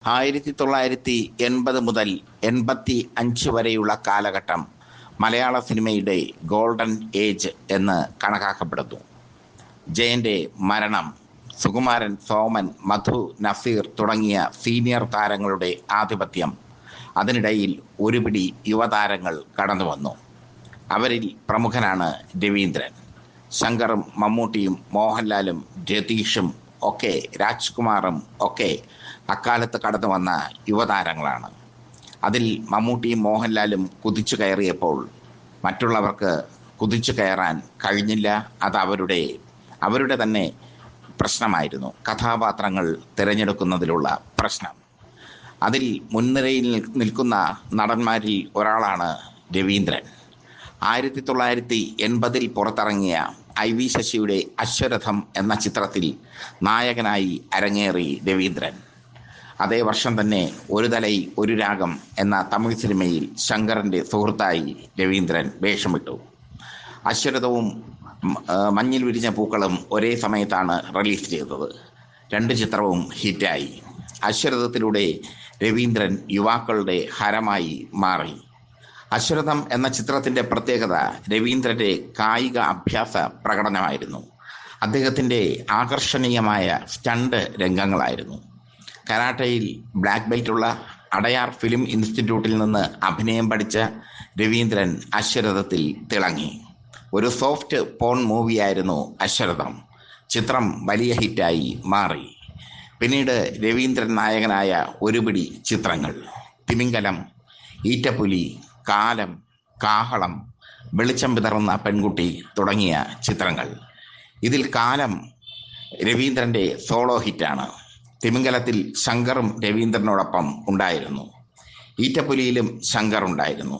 1980 മുതൽ 85 വരെയുള്ള കാലഘട്ടം മലയാള സിനിമയുടെ ഗോൾഡൻ ഏജ് എന്ന് കണക്കാക്കപ്പെടുന്നു. ജയന്റെ മരണം, സുകുമാരൻ, സോമൻ, മധു, നസീർ തുടങ്ങിയ സീനിയർ താരങ്ങളുടെ ആധിപത്യം, അതിനിടയിൽ ഒരുപിടി യുവതാരങ്ങൾ കടന്നു വന്നു. അവരിൽ പ്രമുഖനാണ് രവീന്ദ്രൻ. ശങ്കറും മമ്മൂട്ടിയും മോഹൻലാലും രതീഷും ഒക്കെ, രാജ്കുമാറും ഒക്കെ അക്കാലത്ത് കടന്നു വന്ന യുവതാരങ്ങളാണ്. അതിൽ മമ്മൂട്ടിയും മോഹൻലാലും കുതിച്ചു കയറിയപ്പോൾ മറ്റുള്ളവർക്ക് കുതിച്ചു കയറാൻ കഴിഞ്ഞില്ല. അത് അവരുടെ തന്നെ പ്രശ്നമായിരുന്നു, കഥാപാത്രങ്ങൾ തിരഞ്ഞെടുക്കുന്നതിലുള്ള പ്രശ്നം. അതിൽ മുൻനിരയിൽ നിൽക്കുന്ന നടന്മാരിൽ ഒരാളാണ് രവീന്ദ്രൻ. 1980 പുറത്തിറങ്ങിയ IV ശശിയുടെ അശ്വരഥം എന്ന ചിത്രത്തിൽ നായകനായി അരങ്ങേറി രവീന്ദ്രൻ. അതേ വർഷം തന്നെ ഒരു തലൈ ഒരു രാഗം എന്ന തമിഴ് സിനിമയിൽ ശങ്കറിൻ്റെ സുഹൃത്തായി രവീന്ദ്രൻ വേഷമിട്ടു. അശ്വരഥവും മഞ്ഞിൽ വിരിഞ്ഞ പൂക്കളും ഒരേ സമയത്താണ് റിലീസ് ചെയ്തത്. രണ്ട് ചിത്രവും ഹിറ്റായി. അശ്വരഥത്തിലൂടെ രവീന്ദ്രൻ യുവാക്കളുടെ ഹരമായി മാറി. അശ്വരഥം എന്ന ചിത്രത്തിൻ്റെ പ്രത്യേകത രവീന്ദ്രൻ്റെ കായിക അഭ്യാസ പ്രകടനമായിരുന്നു. അദ്ദേഹത്തിൻ്റെ ആകർഷണീയമായ സ്റ്റണ്ട് രംഗങ്ങളായിരുന്നു. കരാട്ടയിൽ ബ്ലാക്ക് ബെൽറ്റുള്ള അടയാർ ഫിലിം ഇൻസ്റ്റിറ്റ്യൂട്ടിൽ നിന്ന് അഭിനയം പഠിച്ച രവീന്ദ്രൻ അശ്വരഥത്തിൽ തിളങ്ങി. ഒരു സോഫ്റ്റ് പോൺ മൂവിയായിരുന്നു അശ്വരഥം. ചിത്രം വലിയ ഹിറ്റായി മാറി. പിന്നീട് രവീന്ദ്രൻ നായകനായ ഒരുപിടി ചിത്രങ്ങൾ: തിമിംഗലം, ഈറ്റപ്പുലി, കാലം, കാഹളം, വെളിച്ചം വിതറുന്ന പെൺകുട്ടി തുടങ്ങിയ ചിത്രങ്ങൾ. ഇതിൽ കാലം രവീന്ദ്രൻ്റെ സോളോ ഹിറ്റാണ്. തിമിംഗലത്തിൽ ശങ്കറും രവീന്ദ്രനോടൊപ്പം ഉണ്ടായിരുന്നു. ഈറ്റപ്പുലിയിലും ശങ്കർ ഉണ്ടായിരുന്നു.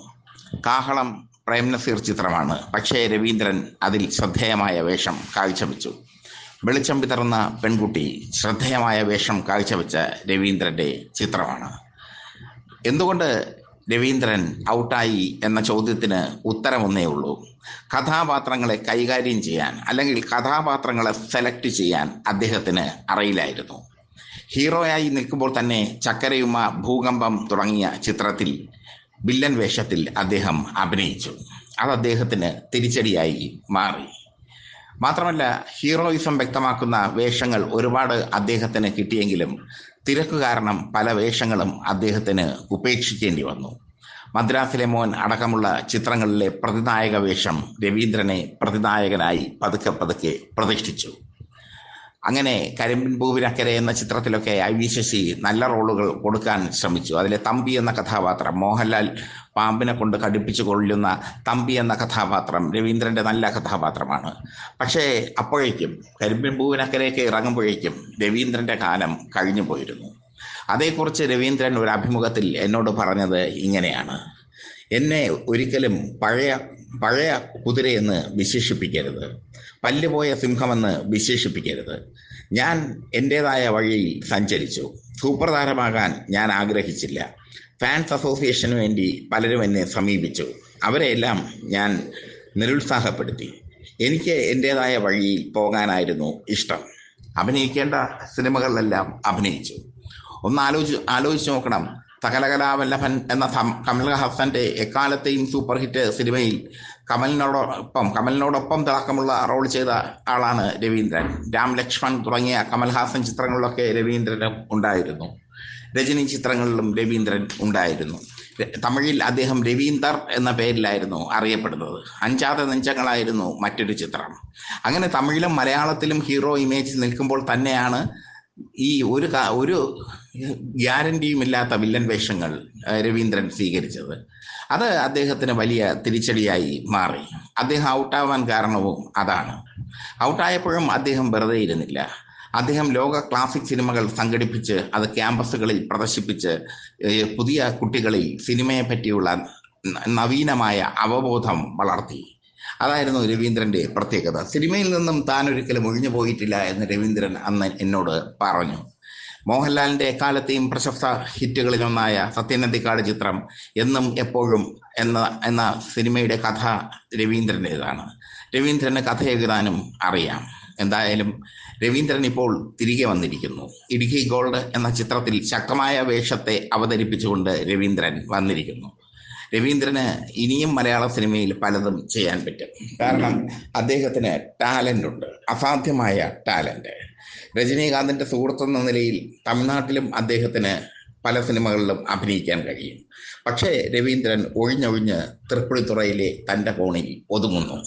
കാഹളം പ്രേം നസീർ ചിത്രമാണ്, പക്ഷേ രവീന്ദ്രൻ അതിൽ ശ്രദ്ധേയമായ വേഷം കാഴ്ചവെച്ചു. വെളിച്ചം വിതറുന്ന പെൺകുട്ടി ശ്രദ്ധേയമായ വേഷം കാഴ്ചവെച്ച രവീന്ദ്രൻ്റെ ചിത്രമാണ്. എന്തുകൊണ്ട് രവീന്ദ്രൻ ഔട്ടായി എന്ന ചോദ്യത്തിന് ഉത്തരമൊന്നേ ഉള്ളൂ: കഥാപാത്രങ്ങളെ കൈകാര്യം ചെയ്യാൻ, അല്ലെങ്കിൽ കഥാപാത്രങ്ങളെ സെലക്ട് ചെയ്യാൻ അദ്ദേഹത്തിന് അറിയില്ലായിരുന്നു. ഹീറോയായി നിൽക്കുമ്പോൾ തന്നെ ചക്കരയുമ്മ, ഭൂകമ്പം തുടങ്ങിയ ചിത്രത്തിൽ വില്ലൻ വേഷത്തിൽ അദ്ദേഹം അഭിനയിച്ചു. അത് അദ്ദേഹത്തിന് തിരിച്ചടിയായി മാറി. മാത്രമല്ല, ഹീറോയിസം വ്യക്തമാക്കുന്ന വേഷങ്ങൾ ഒരുപാട് അദ്ദേഹത്തിന് കിട്ടിയെങ്കിലും തിരക്ക് കാരണം പല വേഷങ്ങളും അദ്ദേഹത്തിന് ഉപേക്ഷിക്കേണ്ടി വന്നു. മദ്രാസിലെ മോൻ അടക്കമുള്ള ചിത്രങ്ങളിലെ പ്രതിനായക വേഷം രവീന്ദ്രനെ പ്രതിനായകനായി പതുക്കെ പതുക്കെ പ്രതിഷ്ഠിച്ചു. അങ്ങനെ കരിമ്പിൻ പൂവിനക്കരെ എന്ന ചിത്രത്തിലൊക്കെ IV ശശി നല്ല റോളുകൾ കൊടുക്കാൻ ശ്രമിച്ചു. അതിലെ തമ്പി എന്ന കഥാപാത്രം, മോഹൻലാൽ പാമ്പിനെ കൊണ്ട് കടിപ്പിച്ചു കൊള്ളുന്ന തമ്പി എന്ന കഥാപാത്രം രവീന്ദ്രൻ്റെ നല്ല കഥാപാത്രമാണ്. പക്ഷേ അപ്പോഴേക്കും കരിമ്പിൻ പൂവിനക്കരെയൊക്കെ ഇറങ്ങുമ്പോഴേക്കും രവീന്ദ്രൻ്റെ കാലം കഴിഞ്ഞു പോയിരുന്നു. അതേക്കുറിച്ച് രവീന്ദ്രൻ ഒരു അഭിമുഖത്തിൽ എന്നോട് പറഞ്ഞത് ഇങ്ങനെയാണ്: എന്നെ ഒരിക്കലും പഴയ കുതിരയെന്ന് വിശേഷിപ്പിക്കരുത്, പല്ലുപോയ സിംഹമെന്ന് വിശേഷിപ്പിക്കരുത്. ഞാൻ എൻ്റേതായ വഴിയിൽ സഞ്ചരിച്ചു. സൂപ്പർ താരമാകാൻ ഞാൻ ആഗ്രഹിച്ചില്ല. ഫാൻസ് അസോസിയേഷന് വേണ്ടി പലരും എന്നെ സമീപിച്ചു. അവരെയെല്ലാം ഞാൻ നിരുത്സാഹപ്പെടുത്തി. എനിക്ക് എൻ്റേതായ വഴിയിൽ പോകാനായിരുന്നു ഇഷ്ടം. അഭിനയിക്കേണ്ട സിനിമകളിലെല്ലാം അഭിനയിച്ചു. ഒന്ന് ആലോചിച്ച് നോക്കണം. സകലകലാവല്ലഭൻ എന്ന കമൽഹാസന്റെ എക്കാലത്തെയും സൂപ്പർ ഹിറ്റ് സിനിമയിൽ കമലിനോടൊപ്പം തിളക്കമുള്ള റോൾ ചെയ്ത ആളാണ് രവീന്ദ്രൻ. രാം ലക്ഷ്മൺ തുടങ്ങിയ കമൽഹാസൻ ചിത്രങ്ങളിലൊക്കെ രവീന്ദ്രനും ഉണ്ടായിരുന്നു. രജനി ചിത്രങ്ങളിലും രവീന്ദ്രൻ ഉണ്ടായിരുന്നു. തമിഴിൽ അദ്ദേഹം രവീന്ദർ എന്ന പേരിലായിരുന്നു അറിയപ്പെടുന്നത്. അഞ്ചാതെ നെഞ്ചങ്ങളായിരുന്നു മറ്റൊരു ചിത്രം. അങ്ങനെ തമിഴിലും മലയാളത്തിലും ഹീറോ ഇമേജ് നിൽക്കുമ്പോൾ തന്നെയാണ് ഈ ഒരു ഗ്യാരണ്ടിയും ഇല്ലാത്ത വില്ലൻ വേഷങ്ങൾ രവീന്ദ്രൻ സ്വീകരിച്ചത്. അത് അദ്ദേഹത്തിന് വലിയ തിരിച്ചടിയായി മാറി. അദ്ദേഹം ഔട്ടാവാൻ കാരണവും അതാണ്. ഔട്ടായപ്പോഴും അദ്ദേഹം വെറുതെ ഇരുന്നില്ല. അദ്ദേഹം ലോക ക്ലാസിക് സിനിമകൾ സംഘടിപ്പിച്ച് അത് ക്യാമ്പസുകളിൽ പ്രദർശിപ്പിച്ച് പുതിയ കുട്ടികളിൽ സിനിമയെ പറ്റിയുള്ള നവീനമായ അവബോധം വളർത്തി. അതായിരുന്നു രവീന്ദ്രൻ്റെ പ്രത്യേകത. സിനിമയിൽ നിന്നും താൻ ഒരിക്കലും ഒഴിഞ്ഞു പോയിട്ടില്ല എന്ന് രവീന്ദ്രൻ അന്ന് എന്നോട് പറഞ്ഞു. മോഹൻലാലിൻ്റെ എക്കാലത്തെയും പ്രശസ്ത ഹിറ്റുകളിലൊന്നായ സത്യനന്ദിക്കാട് ചിത്രം, എന്നും എപ്പോഴും എന്ന സിനിമയുടെ കഥ രവീന്ദ്രൻ്റേതാണ്. രവീന്ദ്രന് കഥ എഴുതാനും അറിയാം. എന്തായാലും രവീന്ദ്രൻ ഇപ്പോൾ തിരികെ വന്നിരിക്കുന്നു. ഇടുക്കി ഗോൾഡ് എന്ന ചിത്രത്തിൽ ശക്തമായ വേഷത്തെ അവതരിപ്പിച്ചുകൊണ്ട് രവീന്ദ്രൻ വന്നിരിക്കുന്നു. രവീന്ദ്രന് ഇനിയും മലയാള സിനിമയിൽ പലതും ചെയ്യാൻ പറ്റും. കാരണം അദ്ദേഹത്തിന് ടാലൻ്റ് ഉണ്ട്, അസാധ്യമായ ടാലൻ്റ്. രജനീകാന്തിൻ്റെ സുഹൃത്തെന്ന നിലയിൽ തമിഴ്നാട്ടിലും അദ്ദേഹത്തിന് പല സിനിമകളിലും അഭിനയിക്കാൻ കഴിയും. പക്ഷേ രവീന്ദ്രൻ ഒഴിഞ്ഞൊഴിഞ്ഞ് തൃപ്പൂണിത്തുറയിലെ തൻ്റെ കോണിൽ ഒതുങ്ങുന്നു.